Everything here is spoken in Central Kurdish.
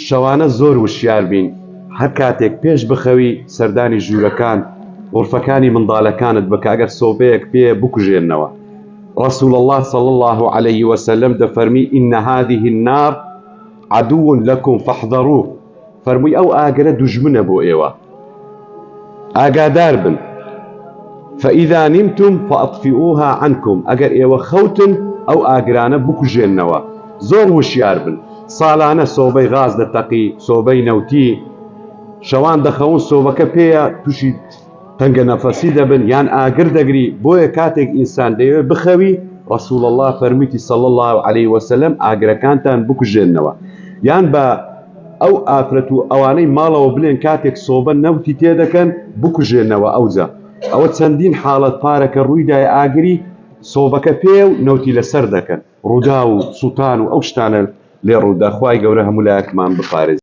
شەوانە زۆر وشیار بین هەر کاتێک پێش بخەوی سەردانی ژوورەکان غورفەکانی منداڵەکانت بکە ئەگەر سۆبەیەک پێ بکوژێننەوە. رسول الله صلى الله عليه وسلم دەفەرمی إن هذه النار عدو لكم فاحذروه، فەرمووی ئەو ئاگرە دوژمنە بۆ ئێوە، ئاگادار بن. فإذا نمتم فأطفئوها عنكم، ئەگەر ئێوە خەوتن ئەو ئاگرانە بکوژێننەوە. زۆر وشیار بن. ساڵانە سۆبەی غاز دەتەقی، سۆبەی نەوتی، شەوان دەخەون سۆبەکە پێیە تووشی تەنگە نەفەسی دەبن یان ئاگر دەگری. بۆیە کاتێک ئینسان دەیەوێت بخەوی رسول الله فەرمیتی صلى الله عليه وسلم ئاگرەکانتان بکوژێننەوە یان بە ئەو ئافرەت و ئەوانەی ماڵەوە بلێن کاتێک سۆبە نەوتی تێدەکەن بکوژێننەوە. ئەوجا ئەوە چەندین حاڵەت پارەکە ڕوویدای ئاگری سۆبەکە پێ و نەوتی لەسەر دەکەن، ڕوودا و سووتان و ئەو شتانە لێ ڕوودا. خوای گەورە هەموو لایەکمان بپارێزێت.